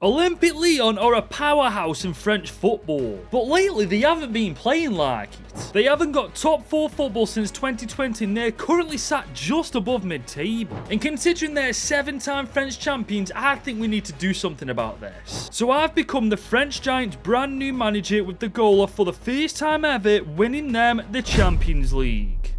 Olympique Lyon are a powerhouse in French football, but lately they haven't been playing like it. They haven't got top 4 football since 2020 and they're currently sat just above mid-table. And considering they're 7-time French champions, I think we need to do something about this. So I've become the French Giants' brand new manager with the goal of, for the first time ever, winning them the Champions League.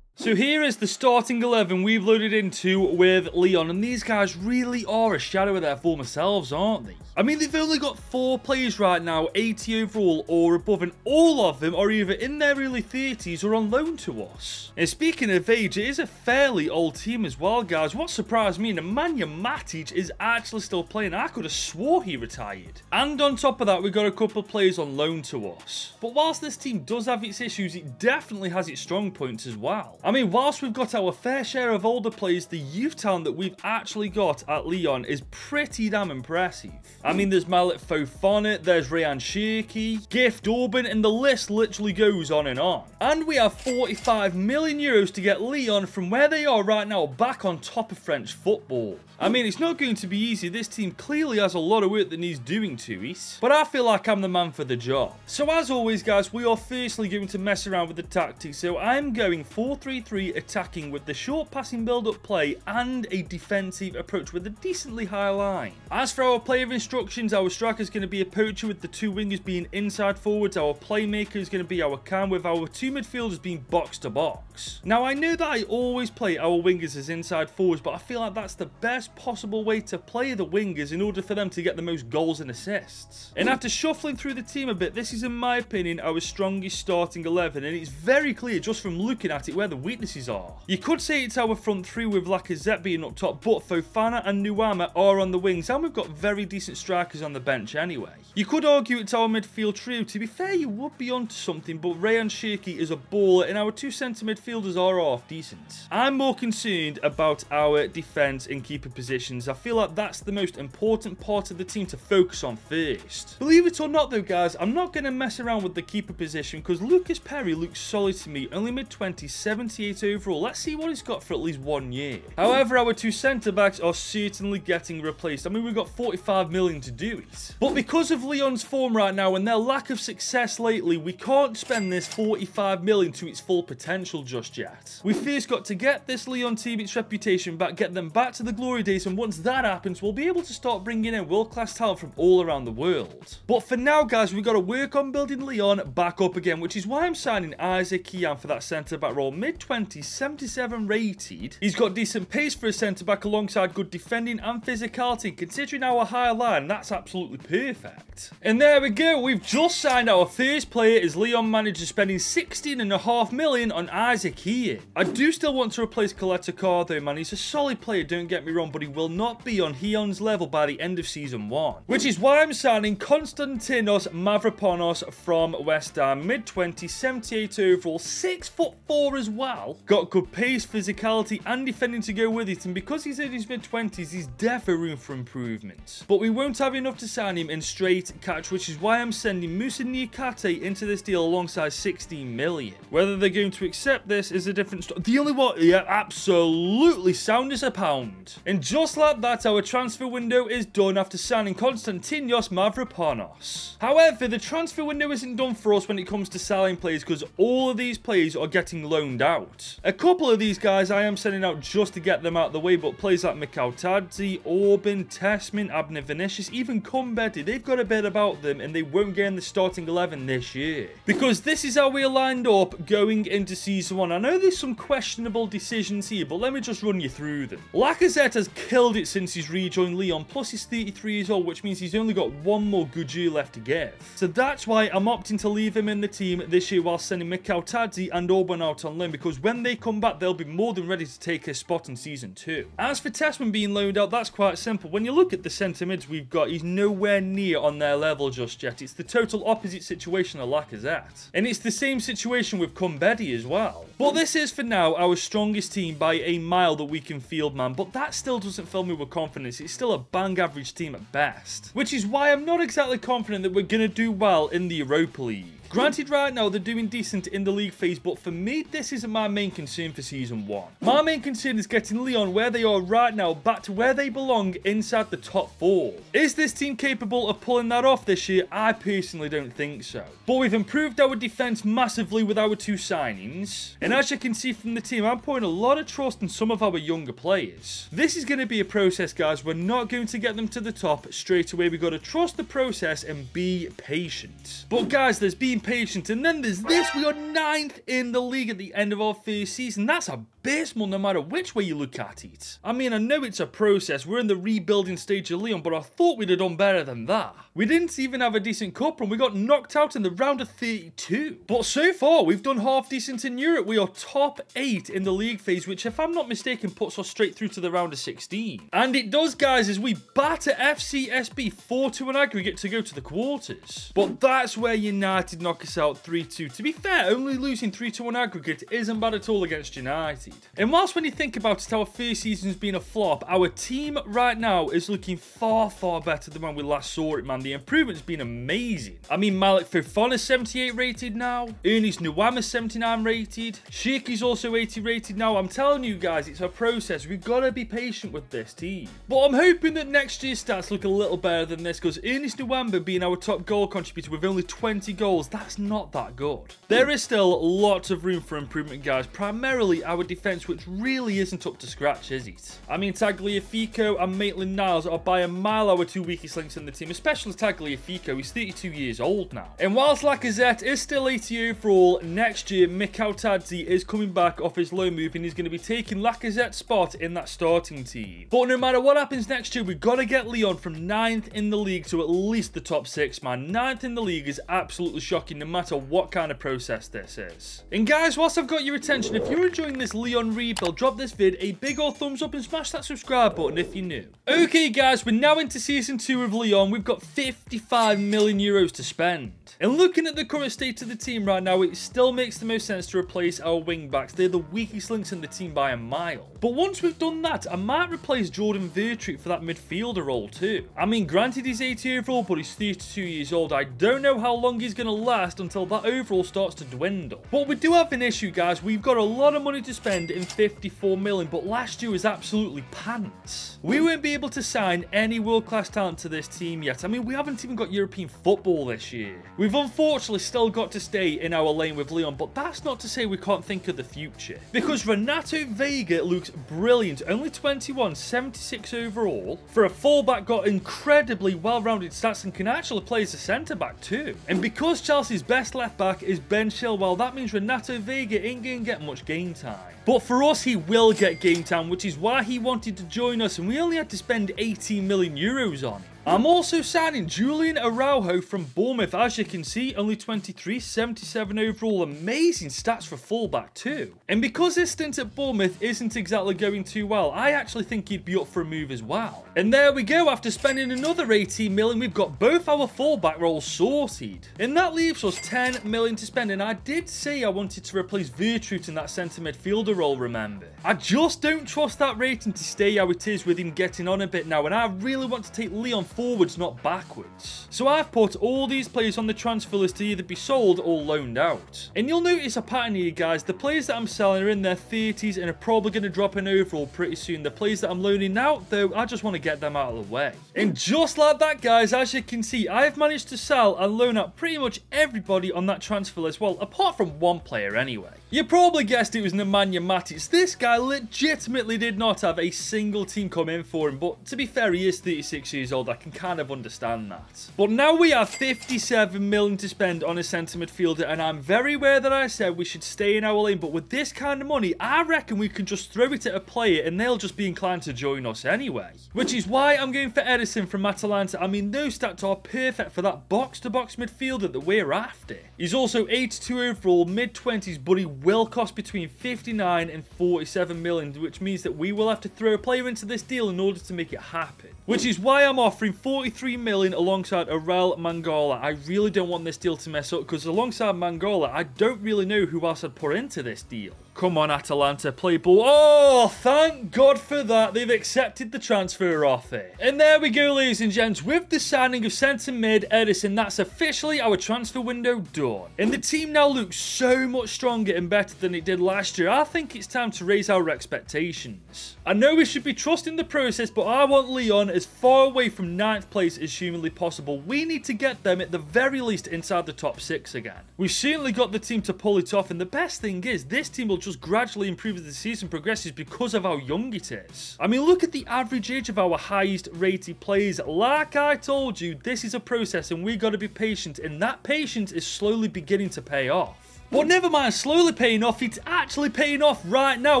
So here is the starting 11 we've loaded into with Lyon, and these guys really are a shadow of their former selves, aren't they? I mean, they've only got 4 players right now, 80 overall or above, and all of them are either in their early 30s or on loan to us. And speaking of age, it is a fairly old team as well, guys. What surprised me, Nemanja Matic is actually still playing. I could have swore he retired. And on top of that, we've got a couple of players on loan to us. But whilst this team does have its issues, it definitely has its strong points as well. I mean, whilst we've got our fair share of older players, the youth talent that we've actually got at Lyon is pretty damn impressive. I mean, there's Mallet Fofana, there's Ryan Cherki, Gift Orban, and the list literally goes on and on. And we have 45 million euros to get Lyon from where they are right now back on top of French football. I mean, it's not going to be easy. This team clearly has a lot of work that needs doing to it, but I feel like I'm the man for the job. So as always, guys, we are firstly going to mess around with the tactics. So I'm going 4-3-3 attacking with the short passing build-up play and a defensive approach with a decently high line. As for our player instructions, our striker is going to be a poacher with the 2 wingers being inside forwards. Our playmaker is going to be our cam with our 2 midfielders being box to box. Now, I know that I always play our wingers as inside forwards, but I feel like that's the best possible way to play the wingers in order for them to get the most goals and assists. And after shuffling through the team a bit, this is in my opinion our strongest starting 11, and it's very clear just from looking at it where the weaknesses are. You could say it's our front 3 with Lacazette being up top, but Fofana and Nuama are on the wings, and we've got very decent strikers on the bench anyway. You could argue it's our midfield trio. To be fair, you would be onto something, but Ryan Cherki is a baller and our 2 centre midfielders are half decent. I'm more concerned about our defence and keeper positions. I feel like that's the most important part of the team to focus on first. Believe it or not though, guys, I'm not going to mess around with the keeper position because Lucas Perry looks solid to me. Only mid-20s, 78 overall. Let's see what he's got for at least 1 year. However, our 2 centre-backs are certainly getting replaced. I mean, we've got 45 million to do it. But because of Lyon's form right now and their lack of success lately, we can't spend this 45 million to its full potential just yet. We first got to get this Lyon team its reputation back, get them back to the glory days, and once that happens, we'll be able to start bringing in world-class talent from all around the world. But for now, guys, we've got to work on building Lyon back up again, which is why I'm signing Isaac Kian for that centre-back role. Mid-20s, 77 rated. He's got decent pace for a centre-back alongside good defending and physicality. Considering our higher line, that's absolutely perfect. And there we go. We've just signed our first player as Lyon manager, spending 16.5 million on Isaac Kian. I do still want to replace Coletta Carr though, man. He's a solid player, don't get me wrong, but he will not be on Hyon's level by the end of season 1. Which is why I'm signing Konstantinos Mavropanos from West Ham. Mid-20s, 78 overall, 6'4" as well. Got good pace, physicality, and defending to go with it. And because he's in his mid-20s, he's definitely room for improvement. But we won't have enough to sign him in straight cash, which is why I'm sending Moussa Niakate into this deal alongside 16 million. Whether they're going to accept this is a different story. The only one, yeah, absolutely sound as a pound. And just like that, our transfer window is done after signing Konstantinos Mavropanos. However, the transfer window isn't done for us when it comes to selling players because all of these players are getting loaned out. A couple of these guys I am sending out just to get them out of the way, but players like Mikhail Tadzi, Orban, Tessman, Abner Vinicius, even Kumbedi, they've got a bit about them and they won't get in the starting 11 this year. Because this is how we're lined up going into season 1. I know there's some questionable decisions here, but let me just run you through them. Lacazette has killed it since he's rejoined Lyon, plus he's 33 years old, which means he's only got 1 more good year left to give. So that's why I'm opting to leave him in the team this year while sending Mikhail Tadzi and Orban out on loan, because when they come back, they'll be more than ready to take his spot in season 2. As for Tessman being loaned out, that's quite simple. When you look at the centre mids we've got, he's nowhere near on their level just yet. It's the total opposite situation of Lacazette. And it's the same situation with Kumbedi as well. But this is for now our strongest team by a mile that we can field, man. But that still doesn't fill me with confidence. It's still a bang average team at best. Which is why I'm not exactly confident that we're going to do well in the Europa League. Granted, right now they're doing decent in the league phase, but for me, this isn't my main concern for Season 1. My main concern is getting Lyon where they are right now back to where they belong inside the top 4. Is this team capable of pulling that off this year? I personally don't think so. But we've improved our defense massively with our 2 signings. And as you can see from the team, I'm putting a lot of trust in some of our younger players. This is going to be a process, guys. We're not going to get them to the top straight away. We've got to trust the process and be patient. But guys, there's being patient, and then there's this. We are 9th in the league at the end of our first season. That's abysmal no matter which way you look at it. I mean, I know it's a process. We're in the rebuilding stage of Lyon, but I thought we'd have done better than that. We didn't even have a decent cup run. We got knocked out in the round of 32. But so far, we've done half decent in Europe. We are top 8 in the league phase, which, if I'm not mistaken, puts us straight through to the round of 16. And it does, guys, as we batter FCSB 4-2 on aggregate to go to the quarters. But that's where United knock us out 3-2. To be fair, only losing 3-2 on aggregate isn't bad at all against United. And whilst when you think about it, our first season's been a flop, our team right now is looking far, far better than when we last saw it, man. The improvement's been amazing. I mean, Malik Fofana's 78 rated now. Ernest Nuama's 79 rated. Sheiky's also 80 rated now. I'm telling you guys, it's a process. We've got to be patient with this team. But I'm hoping that next year's stats look a little better than this, because Ernest Nuama being our top goal contributor with only 20 goals, that's not that good. There is still lots of room for improvement, guys. Primarily our defence, which really isn't up to scratch, is it? I mean, Tagliafico and Maitland-Niles are by a mile our 2 weakest links in the team, especially Tagliafico. He's 32 years old now. And whilst Lacazette is still 80 overall, next year Mikhail Tadzi is coming back off his loan move and he's going to be taking Lacazette's spot in that starting team. But no matter what happens next year, we've got to get Lyon from 9th in the league to at least the top 6, man. 9th in the league is absolutely shocking no matter what kind of process this is. And guys, whilst I've got your attention, if you're enjoying this Lyon rebuild, drop this vid a big old thumbs up and smash that subscribe button if you're new. Okay guys, we're now into Season 2 of Lyon. We've got 55 million euros to spend. And looking at the current state of the team right now, it still makes the most sense to replace our wing backs. They're the weakest links in the team by a mile. But once we've done that, I might replace Jordan Vertreek for that midfielder role too. I mean, granted he's 80 overall, but he's 32 years old. I don't know how long he's going to last until that overall starts to dwindle. But we do have an issue, guys. We've got a lot of money to spend in 54 million, but last year was absolutely pants. We won't be able to sign any world-class talent to this team yet. I mean, we haven't even got European football this year. We've unfortunately still got to stay in our lane with Lyon, but that's not to say we can't think of the future. Because Renato Vega looks brilliant, only 21, 76 overall. For a fullback, got incredibly well-rounded stats and can actually play as a centre-back too. And because Chelsea's best left-back is Ben Chilwell, that means Renato Vega ain't going to get much game time. But for us, he will get game time, which is why he wanted to join us, and we only had to spend 18 million euros on him. I'm also signing Julian Araujo from Bournemouth. As you can see, only 23, 77 overall. Amazing stats for fullback too. And because his stint at Bournemouth isn't exactly going too well, I actually think he'd be up for a move as well. And there we go. After spending another 18 million, we've got both our fullback roles sorted. And that leaves us 10 million to spend. And I did say I wanted to replace Vertreek in that centre midfielder role, remember. I just don't trust that rating to stay how it is with him getting on a bit now. And I really want to take Lyon forwards, not backwards. So I've put all these players on the transfer list to either be sold or loaned out. And you'll notice a pattern here, guys. The players that I'm selling are in their 30s and are probably going to drop in overall pretty soon. The players that I'm loaning out, though, I just want to get them out of the way. And just like that, guys, as you can see, I've managed to sell and loan out pretty much everybody on that transfer list. Well, apart from one player anyway. You probably guessed it was Nemanja Matic. This guy legitimately did not have a single team come in for him, but to be fair, he is 36 years old. I can kind of understand that. But now we have 57 million to spend on a centre midfielder, and I'm very aware that I said we should stay in our lane, but with this kind of money, I reckon we can just throw it at a player and they'll just be inclined to join us anyway. Which is why I'm going for Edison from Atalanta. I mean, those stats are perfect for that box-to-box midfielder that we're after. He's also 82 overall, mid-20s, but he will cost between 59 and 47 million, which means that we will have to throw a player into this deal in order to make it happen. Which is why I'm offering 43 million alongside Aurel Mangala. I really don't want this deal to mess up, because alongside Mangala, I don't really know who else I'd put into this deal. Come on, Atalanta, play ball. Oh, thank God for that. They've accepted the transfer offer. And there we go, ladies and gents. With the signing of centre mid Edison, that's officially our transfer window done. And the team now looks so much stronger and better than it did last year. I think it's time to raise our expectations. I know we should be trusting the process, but I want Lyon as far away from 9th place as humanly possible. We need to get them at the very least inside the top 6 again. We've certainly got the team to pull it off, and the best thing is this team will just gradually improve as the season progresses because of how young it is. I mean, look at the average age of our highest rated players. Like I told you, this is a process and we got to be patient, and that patience is slowly beginning to pay off. But never mind slowly paying off, it's actually paying off right now.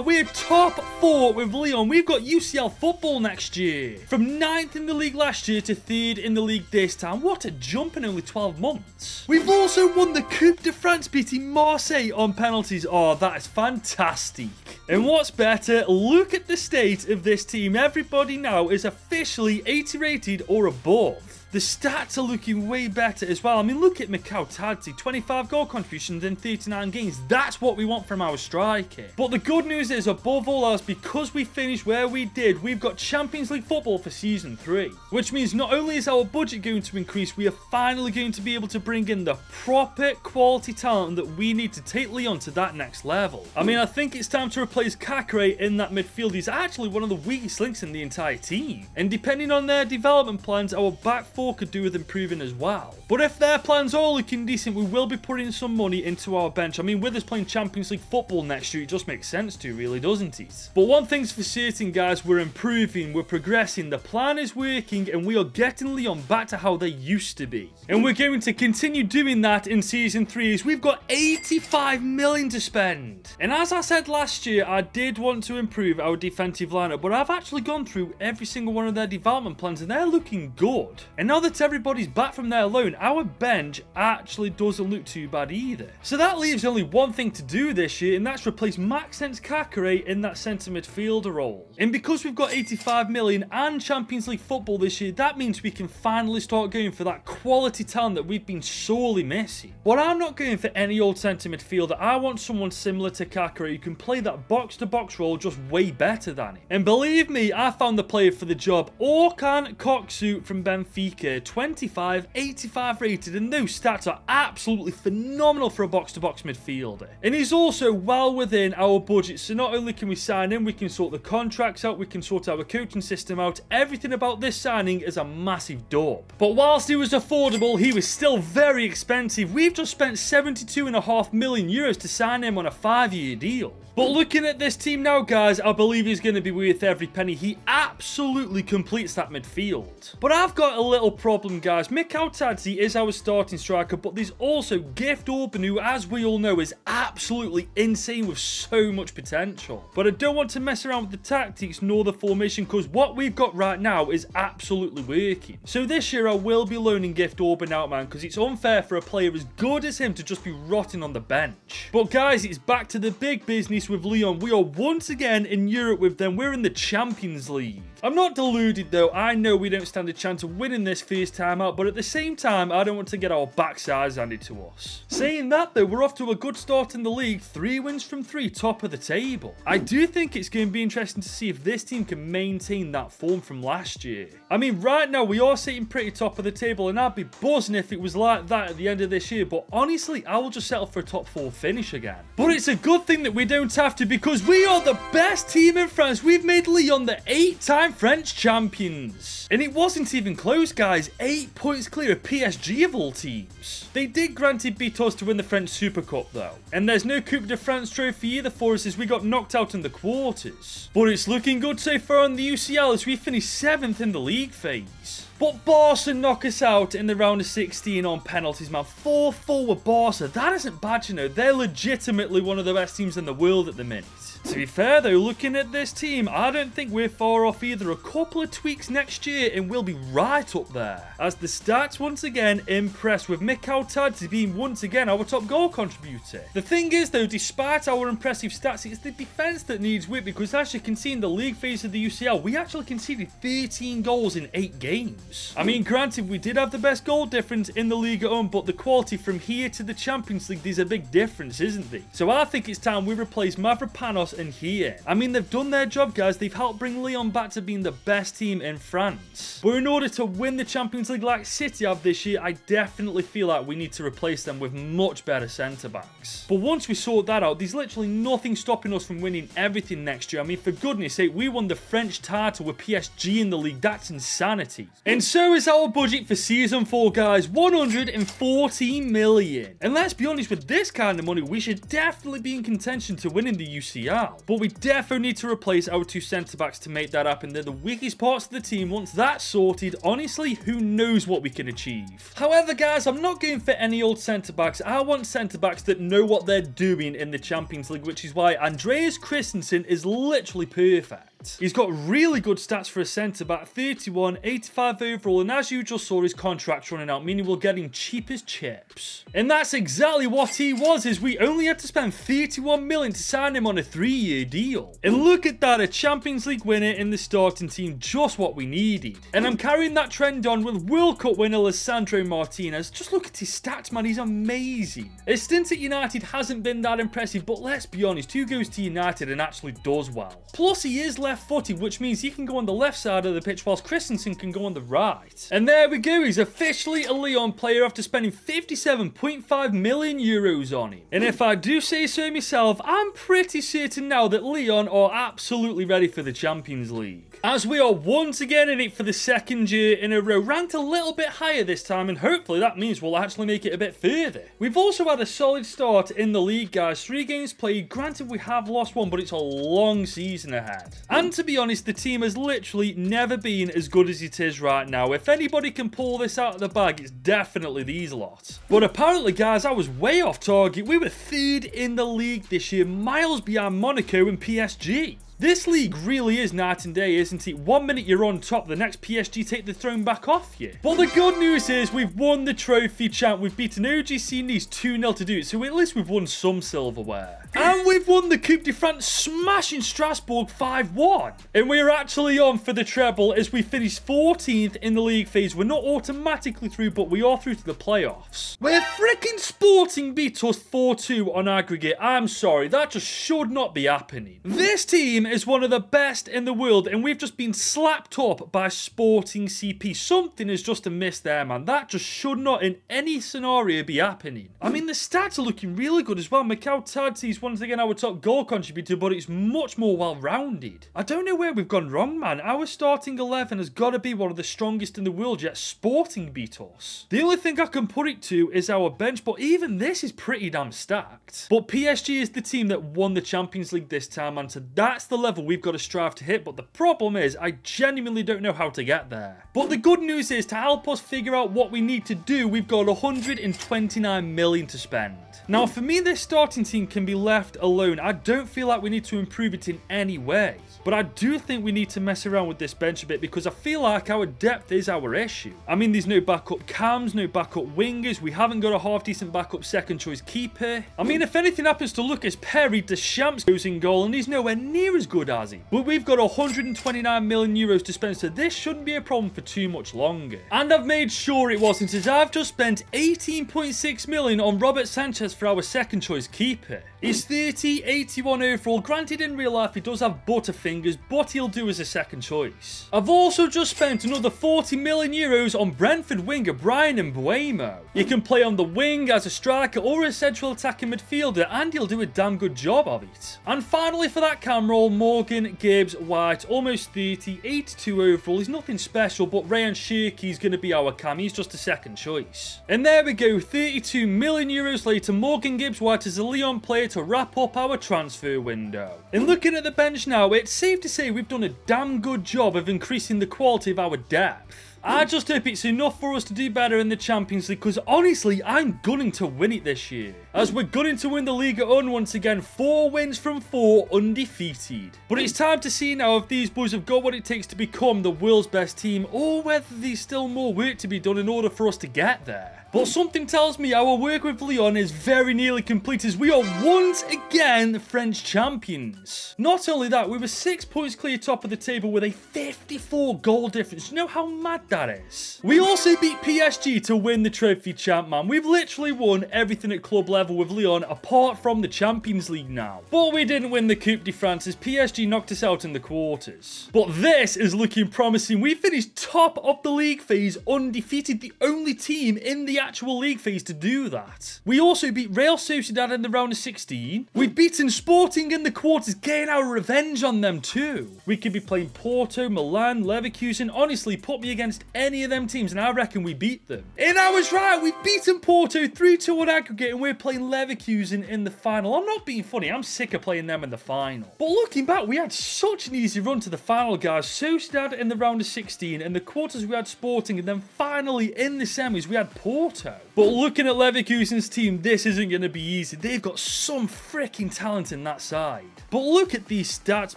We're top 4 with Lyon. We've got UCL football next year. From 9th in the league last year to 3rd in the league this time. What a jump in only 12 months. We've also won the Coupe de France, beating Marseille on penalties. Oh, that is fantastic. And what's better, look at the state of this team. Everybody now is officially 80 rated or above. The stats are looking way better as well. I mean, look at Tadzi, 25 goal contributions in 39 games. That's what we want from our striker. But the good news is, above all else, because we finished where we did, we've got Champions League football for Season 3. Which means not only is our budget going to increase, we are finally going to be able to bring in the proper quality talent that we need to take Lyon to that next level. I mean, I think it's time to replace Kakare in that midfield. He's actually one of the weakest links in the entire team. And depending on their development plans, our back 4 could do with improving as well. But if their plans are looking decent, we will be putting some money into our bench. I mean, with us playing Champions League football next year, it just makes sense to, really, doesn't it? But one thing's for certain, guys, we're improving, we're progressing, the plan is working, and we are getting Lyon back to how they used to be. And we're going to continue doing that in Season 3 as we've got 85 million to spend. And as I said last year, I did want to improve our defensive lineup, but I've actually gone through every single one of their development plans, and they're looking good. And now that everybody's back from their loan, our bench actually doesn't look too bad either. So that leaves only one thing to do this year, and that's replace Maxence Kakare in that centre midfielder role. And because we've got 85 million and Champions League football this year, that means we can finally start going for that quality talent that we've been sorely missing. But I'm not going for any old centre midfielder. I want someone similar to Kakare who can play that box-to-box role just way better than him. And believe me, I found the player for the job. Orkan Koksu from Benfica, 25, 85 rated, and those stats are absolutely phenomenal for a box-to-box midfielder. And he's also well within our budget, so not only can we sign him, we can sort the contracts out, we can sort our coaching system out. Everything about this signing is a massive dub. But whilst he was affordable, he was still very expensive. We've just spent 72.5 million euros to sign him on a 5-year deal. But looking at this team now, guys, I believe he's going to be worth every penny. He absolutely completes that midfield. But I've got a little problem, guys. Tadzi is our starting striker, but there's also Gift Orban, who, as we all know, is absolutely insane with so much potential. But I don't want to mess around with the tactics nor the formation, because what we've got right now is absolutely working. So this year, I will be loaning Gift Orban out, man, because it's unfair for a player as good as him to just be rotting on the bench. But guys, it's back to the big business with Lyon. We are once again in Europe with them. We're in the Champions League. I'm not deluded though. I know we don't stand a chance of winning this first time out, but at the same time, I don't want to get our backsides handed to us. Saying that though, we're off to a good start in the league. 3 wins from 3, top of the table. I do think it's going to be interesting to see if this team can maintain that form from last year. I mean, right now we are sitting pretty top of the table, and I'd be buzzing if it was like that at the end of this year, but honestly, I will just settle for a top 4 finish again. But it's a good thing that we don't have to, because we are the best team in France. We've made Lyon the 8-time French champions. And it wasn't even close, guys. 8 points clear of PSG of all teams. They did granted beat us to win the French Super Cup though. And there's no Coupe de France trophy either for us, as we got knocked out in the quarters. But it's looking good so far on the UCL as we finished 7th in the league phase. But Barca knock us out in the round of 16 on penalties, man. 4-4 with Barca. That isn't bad, you know. They're legitimately one of the best teams in the world at the minute. To be fair though, looking at this team, I don't think we're far off either. A couple of tweaks next year and we'll be right up there. As the stats once again impress, with Tadzi being once again our top goal contributor. The thing is though, despite our impressive stats, it's the defence that needs work, because as you can see in the league phase of the UCL, we actually conceded 13 goals in 8 games. games. I mean, granted, we did have the best goal difference in the Ligue 1, but the quality from here to the Champions League, there's a big difference, isn't there? So I think it's time we replace Mavropanos and Lyon. I mean, they've done their job, guys. They've helped bring Lyon back to being the best team in France. But in order to win the Champions League like City have this year, I definitely feel like we need to replace them with much better centre-backs. But once we sort that out, there's literally nothing stopping us from winning everything next year. I mean, for goodness sake, we won the French title with PSG in the league. That's insanity. And so is our budget for Season 4, guys. 114 million. And let's be honest, with this kind of money, we should definitely be in contention to winning the UCL. But we definitely need to replace our two centre-backs to make that happen. They're the weakest parts of the team. Once that's sorted, honestly, who knows what we can achieve. However, guys, I'm not going for any old centre-backs. I want centre-backs that know what they're doing in the Champions League, which is why Andreas Christensen is literally perfect. He's got really good stats for a centre-back, 31, 85 overall, and as you just saw, his contract's running out, meaning we'll get him cheap as chips. And that's exactly what he was, is we only had to spend 31 million to sign him on a 3-year deal. And look at that, a Champions League winner in the starting team, just what we needed. And I'm carrying that trend on with World Cup winner Lisandro Martinez. Just look at his stats, man, he's amazing. His stint at United hasn't been that impressive, but let's be honest, who goes to United and actually does well? Plus, he is left-footed, which means he can go on the left side of the pitch whilst Christensen can go on the right. And there we go, he's officially a Lyon player after spending 57.5 million euros on him. And if I do say so myself, I'm pretty certain now that Lyon are absolutely ready for the Champions League, as we are once again in it for the second year in a row, ranked a little bit higher this time, and hopefully that means we'll actually make it a bit further. We've also had a solid start in the league, guys. 3 games played. Granted, we have lost one, but it's a long season ahead. And to be honest, the team has literally never been as good as it is right now. If anybody can pull this out of the bag, it's definitely these lot. But apparently, guys, I was way off target. We were 3rd in the league this year, miles behind Monaco and PSG. This league really is night and day, isn't it? 1 minute you're on top, the next PSG take the throne back off you. But the good news is we've won the trophy, champ. We've beaten OGC Nice 2-0 to do it, so at least we've won some silverware. And we've won the Coupe de France, smashing Strasbourg 5-1. And we're actually on for the treble as we finish 14th in the league phase. We're not automatically through, but we are through to the playoffs. We're freaking Sporting beat us 4-2 on aggregate. I'm sorry, that just should not be happening. This team is one of the best in the world, and we've just been slapped up by Sporting CP. Something is just amiss there, man. That just should not in any scenario be happening. I mean, the stats are looking really good as well. Mikhail Tadze is once again our top goal contributor, but it's much more well-rounded. I don't know where we've gone wrong, man. Our starting 11 has got to be one of the strongest in the world, yet Sporting beat us. The only thing I can put it to is our bench, but even this is pretty damn stacked. But PSG is the team that won the Champions League this time, and so that's the level we've got to strive to hit. But the problem is, I genuinely don't know how to get there. But the good news is, to help us figure out what we need to do, we've got 129 million to spend. Now, for me, this starting team can be left alone. I don't feel like we need to improve it in any way. But I do think we need to mess around with this bench a bit, because I feel like our depth is our issue. I mean, there's no backup cams, no backup wingers. We haven't got a half-decent backup second-choice keeper. I mean, if anything happens to Lucas Perry, Deschamps goes in goal, and he's nowhere near as good as he. But we've got 129 million euros to spend, so this shouldn't be a problem for too much longer. And I've made sure it wasn't, as I've just spent 18.6 million on Robert Sanchez for our second-choice keeper. He's 30, 81 overall. Granted, in real life, he does have butterfingers, but he'll do as a second choice. I've also just spent another 40 million euros on Brentford winger Brian Mbeumo. He can play on the wing as a striker or a central attacking midfielder, and he'll do a damn good job of it. And finally, for that cam roll, Morgan Gibbs White, almost 30, 82 overall. He's nothing special, but Ryan Shirky's going to be our cam. He's just a second choice. And there we go, 32 million euros later, Morgan Gibbs White is a Lyon player to wrap up our transfer window. And looking at the bench now, it's safe to say we've done a damn good job of increasing the quality of our depth. I just hope it's enough for us to do better in the Champions League, because honestly, I'm gunning to win it this year. As we're gunning to win the Ligue 1 once again, 4 wins from 4 undefeated. But it's time to see now if these boys have got what it takes to become the world's best team, or whether there's still more work to be done in order for us to get there. But something tells me our work with Lyon is very nearly complete, as we are once again French champions. Not only that, we were 6 points clear top of the table with a 54 goal difference. You know how mad that that is. We also beat PSG to win the trophy, champ, man. We've literally won everything at club level with Lyon, apart from the Champions League now. But we didn't win the Coupe de France as PSG knocked us out in the quarters. But this is looking promising. We finished top of the league phase undefeated, the only team in the actual league phase to do that. We also beat Real Sociedad in the round of 16. We've beaten Sporting in the quarters, getting our revenge on them too. We could be playing Porto, Milan, Leverkusen. Honestly, put me against any of them teams and I reckon we beat them. And I was right, we've beaten Porto 3-2 on aggregate and we're playing Leverkusen in the final. I'm not being funny, I'm sick of playing them in the final. But looking back, we had such an easy run to the final, guys. Sociedad in the round of 16, in the quarters we had Sporting, and then finally in the semis we had Porto. But looking at Leverkusen's team, this isn't going to be easy. They've got some freaking talent in that side. But look at these stats,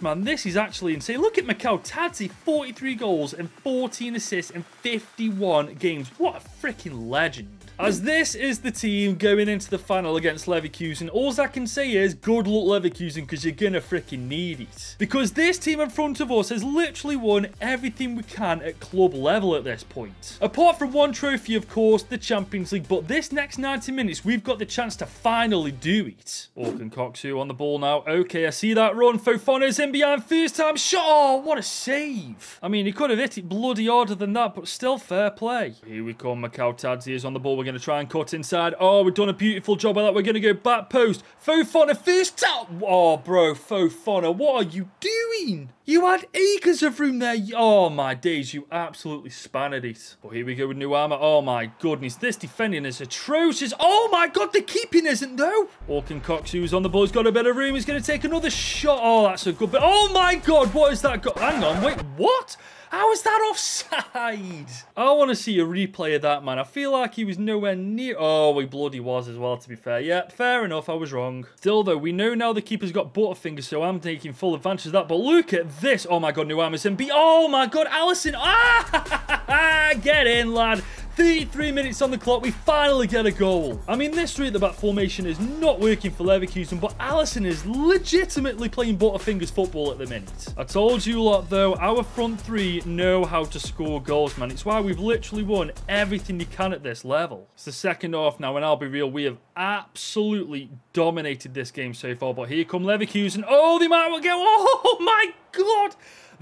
man. This is actually insane. Look at Mikhail Tadzi, 43 goals and 14 assists in 51 games. What a freaking legend. As this is the team going into the final against Leverkusen, all I can say is good luck, Leverkusen, because you're going to freaking need it. Because this team in front of us has literally won everything we can at club level at this point. Apart from one trophy, of course, the Champions League. But this next 90 minutes, we've got the chance to finally do it. Orkan Koksu on the ball now. Okay, I see that run. Fofana's in behind, first time shot. Oh, what a save. I mean, he could have hit it bloody harder than that, but still fair play. Here we come. Mikhail Tadzi is on the ball. We're going to try and cut inside. Oh, we've done a beautiful job of that. We're going to go back post. Fofana first tap. Oh, bro, Fofana, what are you doing? You had acres of room there. Oh, my days. You absolutely spanned it. But here we go with Nuama. Oh, my goodness. This defending is atrocious. Oh, my God. The keeping isn't, though. Orkan Koksu's on the ball. He's got a bit of room. He's going to take another shot. Oh, that's a good bit. Oh, my God. What is that? Hang on. Wait, what? How is that offside? I want to see a replay of that, man. I feel like he was nowhere near. Oh, he bloody was as well, to be fair. Yeah, fair enough. I was wrong. Still, though, we know now the keeper's got butterfingers, so I'm taking full advantage of that. But look at this. Oh, my God, Nuama's in. Oh, my God, Alisson. Ah, get in, lad. 33 minutes on the clock, we finally get a goal. I mean, this three at the back formation is not working for Leverkusen, but Alisson is legitimately playing butterfingers football at the minute. I told you lot, though, our front three know how to score goals, man. It's why we've literally won everything you can at this level. It's the second half now, and I'll be real, we have absolutely dominated this game so far, but here come Leverkusen. Oh, they might well go. Oh, my God.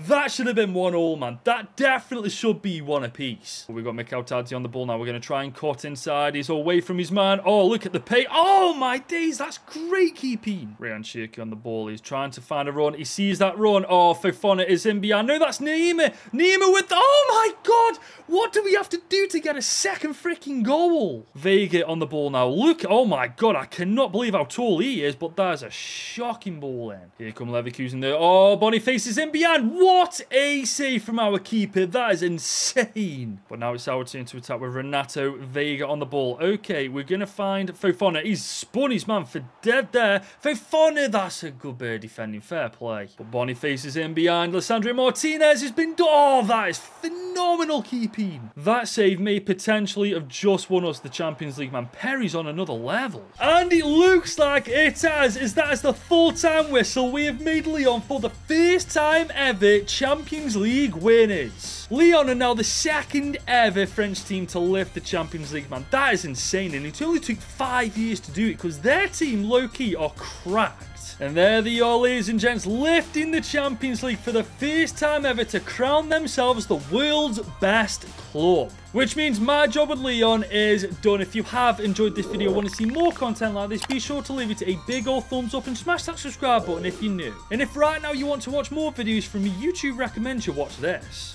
That should have been 1-1, man. That definitely should be one apiece. We've got Mikhail Tadzi on the ball now. We're going to try and cut inside. He's away from his man. Oh, look at the pace. Oh, my days. That's great keeping. Rayan Shirky on the ball. He's trying to find a run. He sees that run. Oh, Fofana is in behind. No, that's Neymar. Neymar with the... Oh, my God. What do we have to do to get a second freaking goal? Vega on the ball now. Look. Oh, my God. I cannot believe how tall he is, but that is a shocking ball in. Here come Leverkusen there. Oh, Boniface is in behind. What a save from our keeper. That is insane. But now it's our turn to attack with Renato Vega on the ball. Okay, we're going to find Fofana. He's spun his man for dead there. Fofana, that's a good bit of defending. Fair play. But Boniface is in behind. Lissandro Martinez has been... Oh, that is phenomenal keeping. That save may potentially have just won us the Champions League, man. Perry's on another level. And it looks like it has. That is the full-time whistle. We have made Lyon for the first time ever Champions League winners. Lyon are now the second ever French team to lift the Champions League, man. That is insane, and it only took 5 years to do it because their team, low-key, are cracked. And there they are, ladies and gents, lifting the Champions League for the first time ever to crown themselves the world's best club. Which means my job with Lyon is done. If you have enjoyed this video, want to see more content like this, be sure to leave it a big old thumbs up and smash that subscribe button if you're new. And if right now you want to watch more videos from me, YouTube recommends you watch this.